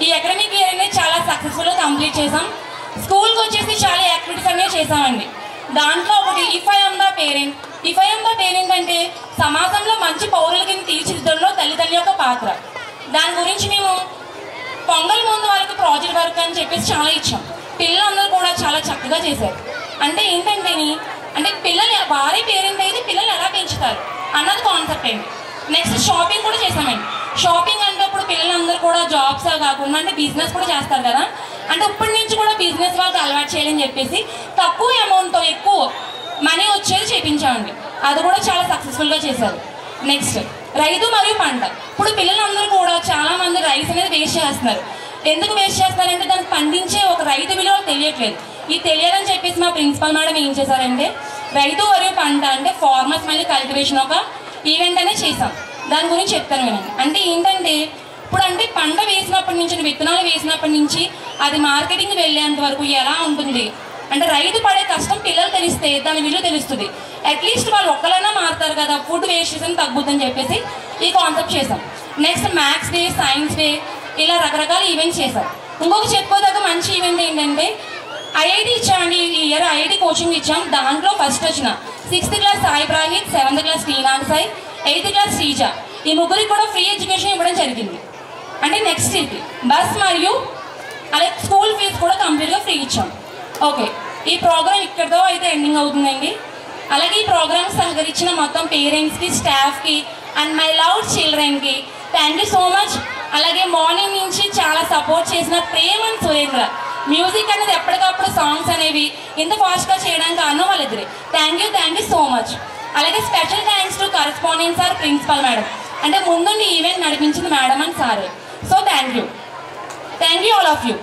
ఈ academic year అనేది చాలా సక్సెస్ఫుల్గా కంప్లీట్ చేసాం. స్కూల్కి వచ్చేసి చాలా యాక్టివిటీస్ అనేవి చేసామండి. దాంట్లో ఒకటి if I am the parent. If I am the parent అంటే సమాజంలో మంచి పౌరుల కింద తీర్చిదిద్దడంలో తల్లిదండ్రుల యొక్క పాత్ర. దాని గురించి మేము పొంగల్ ముందు వాళ్ళకి ప్రాజెక్ట్ వర్క్ అని చెప్పేసి చాలా ఇచ్చాం. పిల్లలందరూ కూడా చాలా చక్కగా చేశారు. అంటే ఏంటంటే అంటే పిల్లలు వారే పేరెంట్ అయితే పిల్లలు ఎలా పెంచుతారు అన్నది కాన్సెప్ట్ అండి. నెక్స్ట్ షాపింగ్ కూడా చేసామండి. షాపింగ్ అంటే ఇప్పుడు పిల్లలందరూ కూడా జాబ్స్ కాకుండా అంటే బిజినెస్ కూడా చేస్తారు కదా, అంటే ఇప్పటి నుంచి కూడా బిజినెస్ వాళ్ళకి అలవాటు చేయాలని చెప్పేసి తక్కువ అమౌంట్తో ఎక్కువ మనీ వచ్చేది చేయించామండి. అది కూడా చాలా సక్సెస్ఫుల్గా చేశారు. నెక్స్ట్ రైతు మరియు పంట. ఇప్పుడు పిల్లలందరూ కూడా చాలామంది రైస్ అనేది వేస్ట్ చేస్తున్నారు. ఎందుకు వేస్ట్ చేస్తున్నారంటే దానికి పండించే ఒక రైతు విలువ తెలియట్లేదు. ఇది తెలియాలని చెప్పేసి మా ప్రిన్సిపల్ మేడం ఏం చేశారంటే రైతు మరియు పంట అంటే ఫార్మర్స్ మళ్ళీ కల్టివేషన్ ఒక ఈవెంట్ అనేది చేసాం. దాని గురించి చెప్తాను వినండి. అంటే ఏంటంటే ఇప్పుడు అంటే పంట వేసినప్పటి నుంచి విత్తనాలు వేసినప్పటి నుంచి అది మార్కెటింగ్ వెళ్ళేంత వరకు ఎలా ఉంటుంది అంటే రైతు పడే కష్టం పిల్లలు తెలిస్తే దాని విలువ తెలుస్తుంది. అట్లీస్ట్ వాళ్ళు ఒక్కలైనా మారుతారు కదా, ఫుడ్ వేస్టేజ్ తగ్గుద్దని చెప్పేసి ఈ కాన్సెప్ట్ చేసాం. Next maths day, science day ఇలా రకరకాల ఈవెంట్స్ చేసాం. ఇంకొక చెప్పుకోదగ్గ మంచి ఈవెంట్ ఏంటంటే ఐఐటి ఇచ్చామండి. ఈ ఇయర్ ఐఐటి కోచింగ్ ఇచ్చాం. దాంట్లో ఫస్ట్ వచ్చిన 6th class Sai Brahith, 7th class టీనాగ్ సాయి, 8th క్లాస్ శ్రీజ, ఈ ముగ్గురికి కూడా ఫ్రీ ఎడ్యుకేషన్ ఇవ్వడం జరిగింది. అంటే నెక్స్ట్ ఇది బస్ మరియు అలాగే స్కూల్ ఫీజు కూడా కంప్లీట్గా ఫ్రీ ఇచ్చాం. ఓకే, ఈ ప్రోగ్రామ్ ఇక్కడితో అయితే ఎండింగ్ అవుతుందండి. అలాగే ఈ ప్రోగ్రామ్ సహకరించిన మొత్తం పేరెంట్స్కి, స్టాఫ్కి అండ్ మై లవ్ చిల్డ్రన్కి థ్యాంక్ యూ సో మచ్. అలాగే మార్నింగ్ నుంచి చాలా సపోర్ట్ చేసిన ప్రేమ్ అండ్ సురేంద్ర. మ్యూజిక్ అనేది ఎప్పటికప్పుడు సాంగ్స్ అనేవి ఇంత ఫాస్ట్గా చేయడానికి కారణం వాళ్ళిద్దరే. Thank you so much. అలాగే special thanks to correspondent sir, principal madam. అంటే ముందుండి ఈవెంట్ నడిపించింది మేడం అండ్ సారే. So thank you all of you.